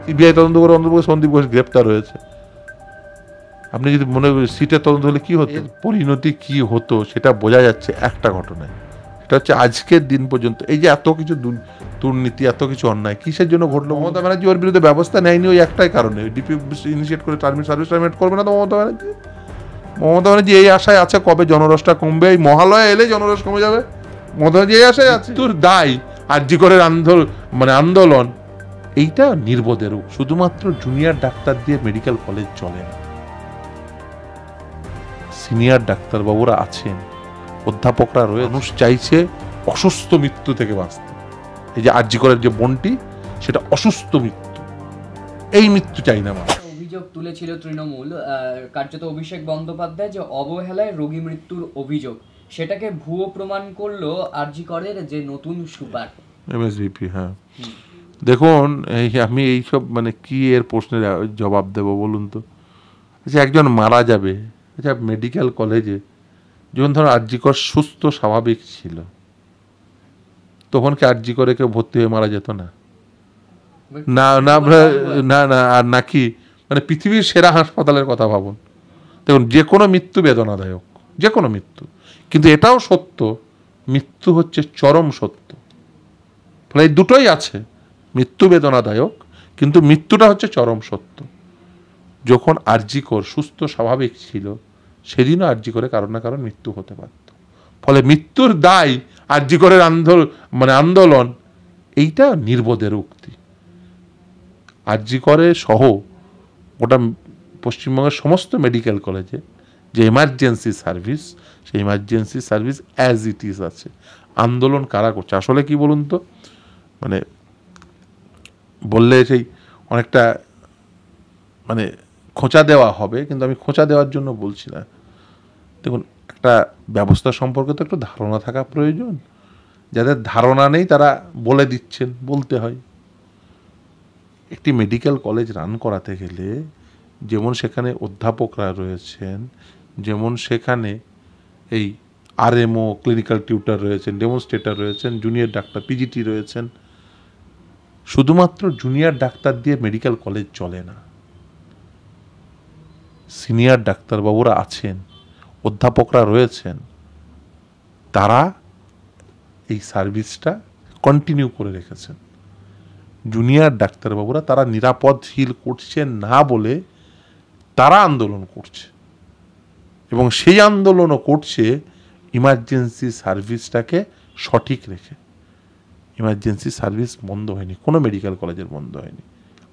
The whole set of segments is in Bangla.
সিবিআই তদন্ত করে অন্তর্ভুক্ত সন্দীপ ঘোষ গ্রেপ্তার হয়েছে। আপনি যদি মনে করেন সিটের তদন্ত হলে কি হতো, পরিণতি কি হতো সেটা বোঝা যাচ্ছে একটা ঘটনায়। এটা হচ্ছে আজকের দিন পর্যন্ত এই যে এত কিছু দুর্নীতি, এত কিছু অন্যায় কিসের জন্য ঘটলো? মমতা ব্যানার্জি ওর বিরুদ্ধে ব্যবস্থা নেয়নি ওই একটাই কারণে, ডিপি ইনিশিয়েট করে সার্ভিস টার্মিনেট করবে না তো মমতা ব্যানার্জি এই আশায় আছে কবে জনরসটা কমবে, এই মহালয়া এলে জনরস কমে যাবে, মমতা ব্যানার্জি এই আশায় আছে। তোর দায় আরজি করের আন্দোলন এইটা নির্বোধেরও। শুধুমাত্র জুনিয়র ডাক্তার দিয়ে মেডিকেল কলেজ চলে না, সিনিয়র ডাক্তারবাবুরা আছেন, অধ্যাপকরা রয়েছে। মানুষ চাইছে অসুস্থ মৃত্যু থেকে বাঁচতে। এই যে আরজি করের যে বোনটি, সেটা অসুস্থ মৃত্যু, এই মৃত্যু চাই না মানুষ। অভিযোগ তুলেছিল তৃণমূল, কার্যত অভিষেক বন্দ্যোপাধ্যায়, যে অবহেলায় রোগী মৃত্যুর অভিযোগ, সেটাকে ভুয়ো প্রমাণ করলো আরজি করের যে নতুন সুপার এমএসভিপি। হ্যাঁ, দেখুন আমি এইসব মানে কি এর প্রশ্নের জবাব দেব বলুন তো? আচ্ছা, একজন মারা যাবে, আচ্ছা মেডিকেল কলেজে যখন ধরো আরজি কর সুস্থ স্বাভাবিক ছিল, তখন কি আরজি করে কেউ ভর্তি হয়ে মারা যেত না? না না না না, আর নাকি মানে পৃথিবীর সেরা হাসপাতালের কথা ভাবুন। দেখুন, যে কোনো মৃত্যু বেদনাদায়ক, যে কোনো মৃত্যু, কিন্তু এটাও সত্য, মৃত্যু হচ্ছে চরম সত্য। ফলে এই দুটোই আছে, মৃত্যু বেদনাদায়ক কিন্তু মৃত্যুটা হচ্ছে চরম সত্য। যখন আরজি কর সুস্থ স্বাভাবিক ছিল, সেদিনও আরজি করে কারণ না কারণ মৃত্যু হতে পারত। ফলে মৃত্যুর দায় আরজি করের আন্দোলন এইটা নির্বোধের উক্তি। আরজি করে সহ ওটা পশ্চিমবঙ্গের সমস্ত মেডিকেল কলেজে যে এমার্জেন্সি সার্ভিস, সেই emergency service as it is আছে। আন্দোলন কারা করছে আসলে কি বলুন তো? মানে বললে সেই অনেকটা মানে খোঁচা দেওয়া হবে, কিন্তু আমি খোঁচা দেওয়ার জন্য বলছি না। দেখুন, একটা ব্যবস্থা সম্পর্কে তো একটু ধারণা থাকা প্রয়োজন। যাদের ধারণা নেই তারা বলে দিচ্ছেন, বলতে হয়। একটি মেডিকেল কলেজ রান করাতে গেলে যেমন সেখানে অধ্যাপকরা রয়েছেন, যেমন সেখানে এই আরএমও, ক্লিনিক্যাল টিউটার রয়েছেন, ডেমনস্ট্রেটর রয়েছেন, জুনিয়র ডাক্তার পিজিটি রয়েছেন। শুধুমাত্র জুনিয়র ডাক্তার দিয়ে মেডিকেল কলেজ চলে না, সিনিয়র ডাক্তারবাবুরা আছেন, অধ্যাপকরা রয়েছেন, তারা এই সার্ভিসটা কন্টিনিউ করে রেখেছেন। জুনিয়র ডাক্তারবাবুরা তারা নিরাপদ ফিল করছেন না বলে তারা আন্দোলন করছে, এবং সেই আন্দোলনও করছে ইমার্জেন্সি সার্ভিসটাকে সঠিক রেখে। ইমার্জেন্সি সার্ভিস বন্ধ হয়নি, কোনো মেডিকেল কলেজের বন্ধ হয়নি।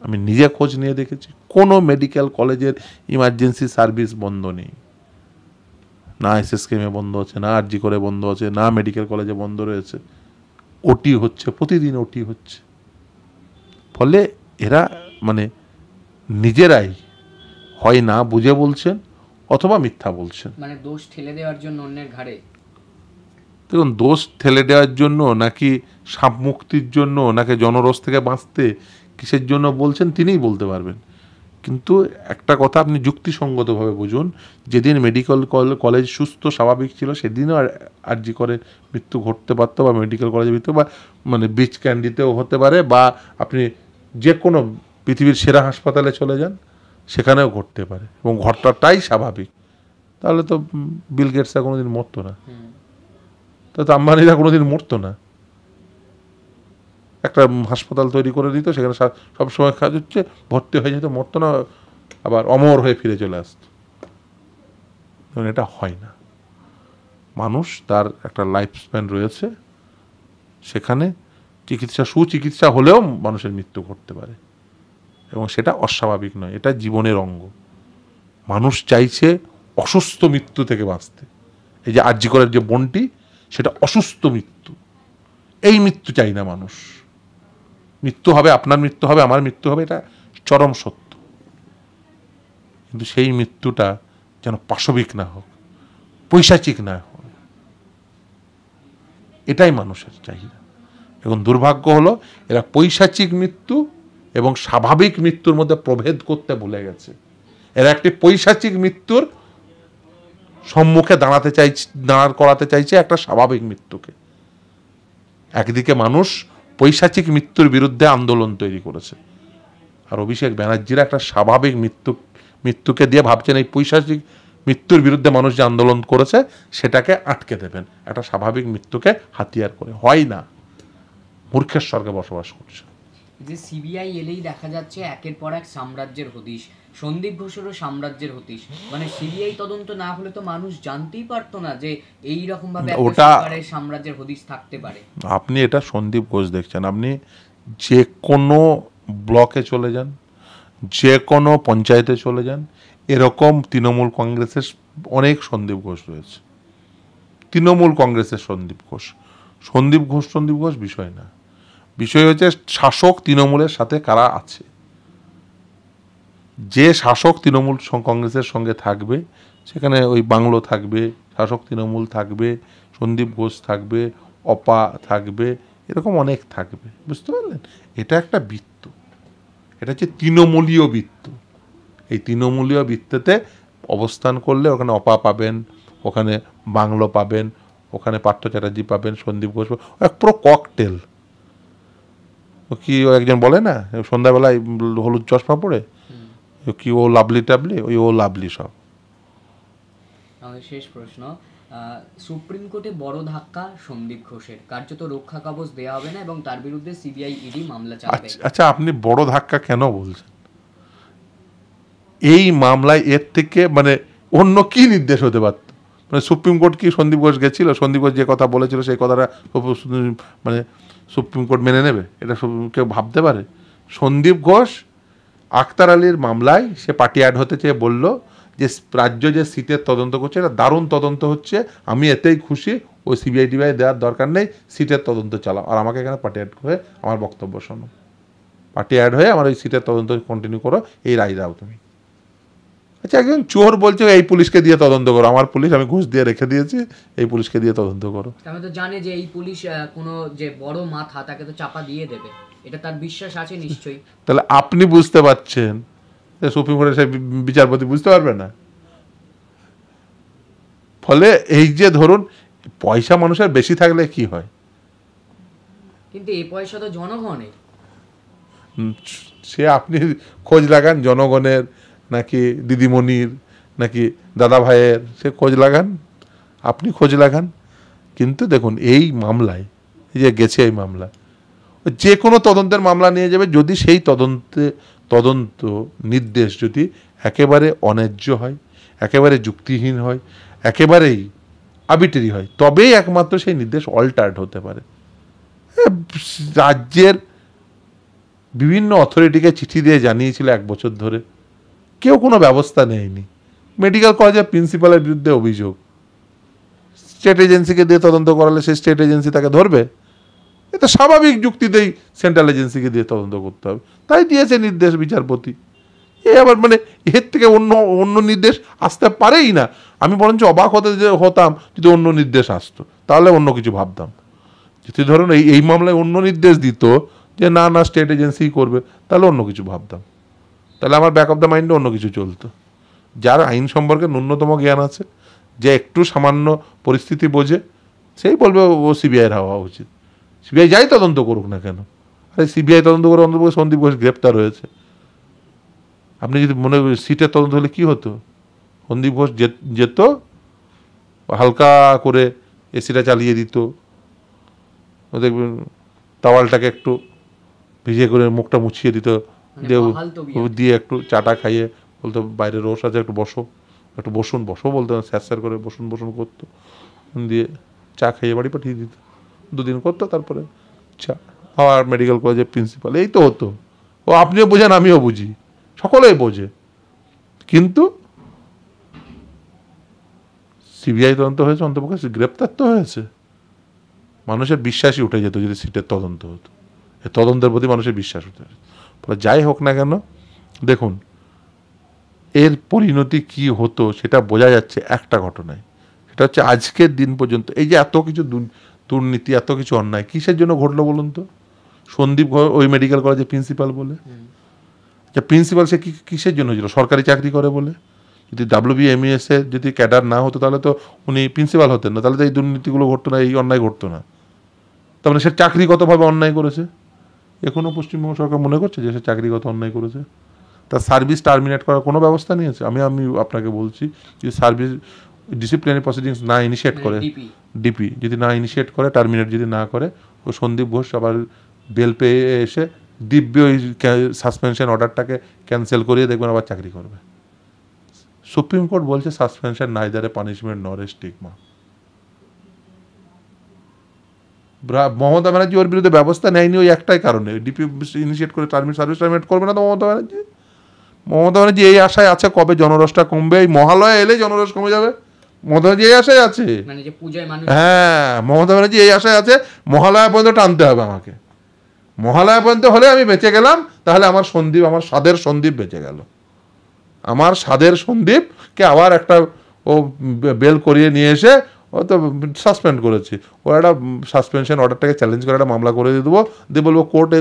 আমি নিজে খোঁজ নিয়ে দেখেছি, কোনো মেডিকেল কলেজের ইমার্জেন্সি সার্ভিস বন্ধ নেই। না এসএসকেএমে বন্ধ আছে, না আরজি করে বন্ধ আছে, না মেডিকেল কলেজে বন্ধ রয়েছে। ওটি হচ্ছে, প্রতিদিন ওটি হচ্ছে। ফলে এরা মানে নিজেরাই হয় না বুঝে বলছেন অথবা মিথ্যা বলছেন। মানে দোষ ঠেলে দেওয়ার জন্য অন্যের ঘাড়ে। দেখুন, দোষ ঠেলে দেওয়ার জন্য নাকি সাপ মুক্তির জন্য নাকি জনরস থেকে বাঁচতে, কিসের জন্য বলছেন তিনিই বলতে পারবেন। কিন্তু একটা কথা আপনি যুক্তিসঙ্গতভাবে বুঝুন, যেদিন মেডিকেল কলেজ সুস্থ স্বাভাবিক ছিল সেদিনও আরজি করে মৃত্যু ঘটতে পারতো, বা মেডিকেল কলেজে মৃত্যু, বা মানে বিচ ক্যান্ডিতেও হতে পারে, বা আপনি যে কোনো পৃথিবীর সেরা হাসপাতালে চলে যান সেখানেও ঘটতে পারে, এবং ঘটনাটাই স্বাভাবিক। তাহলে তো বিল গেটসরা কোনোদিন মরতো না, তো আম্বানিরা কোনোদিন মরতো না। একটা হাসপাতাল তৈরি করে দিত, সেখানে সবসময় কাজ হচ্ছে, ভর্তি হয়ে যেত, মরতো না, আবার অমর হয়ে ফিরে চলে আসতো। এটা হয় না। মানুষ তার একটা লাইফ স্প্যান রয়েছে, সেখানে সুচিকিৎসা হলেও মানুষের মৃত্যু ঘটতে পারে, এবং সেটা অস্বাভাবিক নয়, এটা জীবনের অঙ্গ। মানুষ চাইছে অসুস্থ মৃত্যু থেকে বাঁচতে। এই যে আরজি করের যে বোনটি, সেটা অসুস্থ মৃত্যু, এই মৃত্যু চাই না মানুষ। মৃত্যু হবে, আপনার মৃত্যু হবে, আমার মৃত্যু হবে, এটা চরম সত্য, কিন্তু সেই মৃত্যুটা যেন পাশবিক না হোক, পৈশাচিক না হোক, এটাই মানুষের চাহিদা। এবং দুর্ভাগ্য হলো এরা পৈশাচিক মৃত্যু এবং স্বাভাবিক মৃত্যুর মধ্যে প্রভেদ করতে ভুলে গেছে। এরা একটি পৈশাচিক মৃত্যুর সম্মুখে দাঁড় করাতে চাইছে একটা স্বাভাবিক মৃত্যুকে। একদিকে মানুষ পৈশাচিক মৃত্যুর বিরুদ্ধে আন্দোলন তৈরি করেছে, আর অভিষেক ব্যানার্জিরা একটা স্বাভাবিক মৃত্যুকে দিয়ে ভাবছেন এই পৈশাচিক মৃত্যুর বিরুদ্ধে মানুষ যে আন্দোলন করেছে সেটাকে আটকে দেবেন একটা স্বাভাবিক মৃত্যুকে হাতিয়ার করে। হয় না, মূর্খের স্বর্গে বসবাস করছে। যে সিবিআই এলেই দেখা যাচ্ছে একের পর এক সাম্রাজ্যের হদিশ, সন্দীপ ঘোষেরও সাম্রাজ্যের হদিশ। মানে সিবিআই তদন্ত না হলে তো মানুষ জানতেই পারতো না যে এই রকম ভাবে একটা সরকারের সাম্রাজ্যের হদিশ থাকতে পারে। আপনি এটা সন্দীপ ঘোষ দেখছেন, আপনি যে কোনো ব্লকে চলে যান, যে কোনো পঞ্চায়েতে চলে যান, এরকম তৃণমূল কংগ্রেসের অনেক সন্দীপ ঘোষ রয়েছে। তৃণমূল কংগ্রেসের সন্দীপ ঘোষ বিষয় না, বিষয় হচ্ছে শাসক তৃণমূলের সাথে কারা আছে। যে শাসক তৃণমূল কংগ্রেসের সঙ্গে থাকবে সেখানে ওই বাংলো থাকবে, শাসক তৃণমূল থাকবে, সন্দীপ ঘোষ থাকবে, অপা থাকবে, এরকম অনেক থাকবে, বুঝতে পারলেন? এটা একটা বৃত্ত, এটা হচ্ছে তৃণমূলীয় বৃত্ত। এই তৃণমূলীয় বৃত্ততে অবস্থান করলে ওখানে অপা পাবেন, ওখানে বাংলো পাবেন, ওখানে পার্থ চ্যাটার্জি পাবেন, সন্দীপ ঘোষ, এক পুরো ককটেল। কি একজন বলে না সন্ধ্যাবেলায় হলুদ চশমা পড়ে, কি ও লাভলি টাবলি, ওই ও লাভলি সব। আমাদের শেষ প্রশ্ন, সুপ্রিম কোর্টে বড় ধাক্কা সন্দীপ ঘোষের, কার্যত রক্ষা কবচ দেওয়া হবে না এবং তার বিরুদ্ধে সিবিআই ইডি মামলা চালাবে। আচ্ছা, আপনি বড় ধাক্কা কেন বলছেন? এই মামলায় এর থেকে মানে অন্য কি নির্দেশ হতে পারত? মানে সুপ্রিম কোর্ট কি সন্দীপ ঘোষ গেছিল, সন্দীপ ঘোষ যে কথা বলেছিল সেই কথাটা মানে সুপ্রিম কোর্ট মেনে নেবে? এটা কেউ ভাবতে পারে? সন্দীপ ঘোষ আখতার আলীর মামলায় সে পার্টি অ্যাড হতে চেয়ে বলল যে রাজ্য যে সিটের তদন্ত করছে এটা দারুণ তদন্ত হচ্ছে, আমি এতেই খুশি, ওই সিবিআই টিবিআই দেওয়ার দরকার নেই, সিটের তদন্ত চালাও, আর আমাকে এখানে পার্টি অ্যাড হয়ে আমার বক্তব্য শোনো, পার্টি অ্যাড হয়ে আমার ওই সিটের তদন্ত কন্টিনিউ করো, এই রায় দাও তুমি। আচ্ছা, একজন চোর বলছে এই পুলিশকে দিয়ে তদন্ত করো, আমার পুলিশ আমি ঘুষ দিয়ে রেখে দিয়েছি, এই পুলিশকে দিয়ে তদন্ত করো। আমি তো জানি যে এই পুলিশ কোনো যে বড় মাথা তাকে তো চাপা দিয়ে দেবে, এটা তার বিশ্বাস আছে নিশ্চয়ই। তাহলে আপনি বুঝতে পারছেন যে সুপ্রিম কোর্টের সেই বিচারপতি বুঝতে পারবে না? ফলে এই যে ধরুন পয়সা মানুষের বেশি থাকলে কি হয়, কিন্তু এই পয়সা তো জনগণের। সে আপনি খোঁজ লাগান জনগণের নাকি দিদিমণির নাকি দাদা ভাইয়ের, সে খোঁজ লাগান, আপনি খোঁজ লাগান। কিন্তু দেখুন এই মামলায়, এই যে গেছে এই মামলা, যে কোনো তদন্তের মামলা নিয়ে যাবে, যদি সেই তদন্ত নির্দেশ যদি একেবারে অন্যায্য হয়, একেবারে যুক্তিহীন হয়, একেবারেই আর্বিট্রারি হয়, তবেই একমাত্র সেই নির্দেশ অল্টার্ড হতে পারে। রাজ্যের বিভিন্ন অথরিটিকে চিঠি দিয়ে জানিয়েছিল 1 বছর ধরে, কেউ কোনো ব্যবস্থা নেয়নি। মেডিকেল কলেজের প্রিন্সিপালের বিরুদ্ধে অভিযোগ, স্টেট এজেন্সিকে দিয়ে তদন্ত করালে সেই স্টেট এজেন্সি তাকে ধরবে? এটা স্বাভাবিক যুক্তিতেই সেন্ট্রাল এজেন্সিকে দিয়ে তদন্ত করতে হবে, তাই দিয়েছে নির্দেশ বিচারপতি। এ আবার মানে এর থেকে অন্য নির্দেশ আসতে পারেই না। আমি বরঞ্চ অবাক হতাম যদি অন্য নির্দেশ আসতো, তাহলে অন্য কিছু ভাবতাম। যদি ধরুন এই মামলায় অন্য নির্দেশ দিত যে না স্টেট এজেন্সি করবে, তাহলে অন্য কিছু ভাবতাম, তাহলে আমার ব্যাক অফ দ্য মাইন্ডে অন্য কিছু চলতো। যার আইন সম্পর্কে ন্যূনতম জ্ঞান আছে, যে একটু সামান্য পরিস্থিতি বোঝে, সেই বলবে ও সিবিআইয়ের হওয়া উচিত। সিবিআই যাই তদন্ত করুক না কেন, আরে সিবিআই তদন্ত করে অন্তত সন্দীপ ঘোষ গ্রেপ্তার হয়েছে। আপনি যদি মনে করেন সিটের তদন্ত হলে কী হতো, সন্দীপ ঘোষ যেত, হালকা করে এসিটা চালিয়ে দিত, দেখবেন তাওয়ালটাকে একটু ভিজিয়ে করে মুখটা মুছিয়ে দিত, দিয়ে একটু চাটা খাইয়ে বলতো বাইরে রোষ আছে একটু বসুন বলতো, স্যার করে বসুন করতো, দিয়ে চা খাইয়ে বাড়ি পাঠিয়ে দিত। 2 দিন করতো, তারপরে চা। আর মেডিকেল কলেজের প্রিন্সিপাল, এই তো হতো। ও আপনিও বোঝেন, আমিও বুঝি, সকলেই বোঝে। কিন্তু সিবিআই তদন্ত হয়েছে, অন্তপক্ষে গ্রেপ্তার তো হয়েছে, মানুষের বিশ্বাসই উঠে যেত যদি সিটের তদন্ত হতো। এই তদন্তের প্রতি মানুষের বিশ্বাস উঠে যেত। ফলে যাই হোক না কেন, দেখুন এর পরিণতি কি হতো সেটা বোঝা যাচ্ছে একটা ঘটনায়, সেটা হচ্ছে আজকের দিন পর্যন্ত এই যে এত কিছু দুর্নীতি, এত কিছু অন্যায় কিসের জন্য ঘটলো বলুন তো? সন্দীপ ওই মেডিকেল কলেজের প্রিন্সিপাল বলে। আচ্ছা, প্রিন্সিপাল সে কিসের জন্য ছিল? সরকারি চাকরি করে বলে। যদি WBMES এর যদি ক্যাডার না হতো তাহলে তো উনি প্রিন্সিপাল হতেন না, তাহলে তো এই দুর্নীতিগুলো ঘটতো না, এই অন্যায় ঘটতো না। তার মানে সে চাকরিগতভাবে অন্যায় করেছে। এখনো পশ্চিমবঙ্গ সরকার মনে করছে যে সে চাকরিগত অন্যায় করেছে? তার সার্ভিস টার্মিনেট করার কোনো ব্যবস্থা নিয়েছে? আমি আপনাকে বলছি যে সার্ভিস ডিসিপ্লিনারি প্রসিডিংস না ইনিশিয়েট করে, ডিপি যদি না ইনিশিয়েট করে, টার্মিনেট যদি না করে, ও সন্দীপ ঘোষ আবার বেল পেয়ে এসে দিব্য ওই সাসপেনশন অর্ডারটাকে ক্যান্সেল করিয়ে দেখবেন আবার চাকরি করবে। সুপ্রিম কোর্ট বলছে সাসপেনশন নাইদার এ পানিশমেন্ট নর এ স্টিগমা। মমতা ব্যানার্জি ওর বিরুদ্ধে ব্যবস্থা নেয়নি ওই একটাই কারণে, ডিপি ইনিশিয়েট করে সার্ভিস টার্মিনেট করবে না তো মমতা ব্যানার্জি এই আশায় আছে কবে জনরসটা কমবে, এই মহালয়া এলে জনরস কমে যাবে। মমতা ব্যানার্জি এই আশায় আছে, হ্যাঁ মমতা ব্যানার্জি এই আশায় আছে মহালয়া পর্যন্ত টানতে হবে আমাকে, মহালয়া পর্যন্ত হলে আমি বেঁচে গেলাম, তাহলে আমার সন্দীপ, আমার স্বাদের সন্দীপ বেঁচে গেল। আমার স্বাদের সন্দীপকে আবার একটা ও বেল করিয়ে নিয়ে এসে ও তো সাসপেন্ড করেছি, ও একটা সাসপেনশন অর্ডারটাকে চ্যালেঞ্জ করে একটা মামলা করে দিয়ে দেবো, দিয়ে বলবো কোর্টে,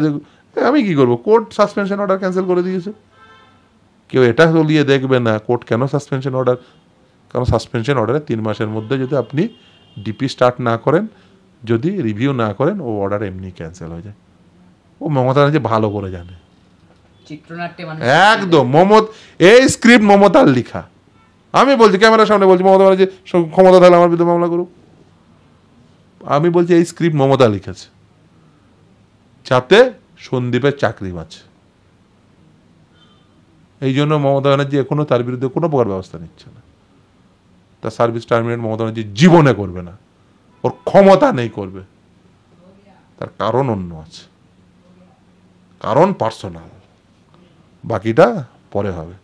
আমি কি করবো, কোর্ট সাসপেনশন অর্ডার ক্যান্সেল করে দিয়েছে। কেউ এটা বলিয়ে দেখবে না কোর্ট কেন সাসপেনশন অর্ডার, কারণ সাসপেনশন অর্ডারে 3 মাসের মধ্যে যদি আপনি ডিপি স্টার্ট না করেন, যদি রিভিউ না করেন, ও অর্ডার এমনি ক্যান্সেল হয়ে যায়। ও মমতা ব্যানার্জি ভালো করে জানে একদম। এই স্ক্রিপ্ট মমতার লিখা। আমি বলছি ক্যামেরার সামনে বলছি মমতা ব্যানার্জি ক্ষমতা থাকলে আমার বিরুদ্ধে মামলা করুক। আমি বলছি এই স্ক্রিপ্ট মমতা লিখেছে যাতে সন্দীপের চাকরি বাঁচে। এই জন্য মমতা ব্যানার্জি এখনো তার বিরুদ্ধে কোনো প্রকার ব্যবস্থা নিচ্ছে না। তার সার্ভিস টার্মিনেট মমতা ব্যানার্জি জীবনে করবে না, ওর ক্ষমতা নেই করবে। তার কারণ অন্য আছে, কারণ পার্সোনাল, বাকিটা পরে হবে।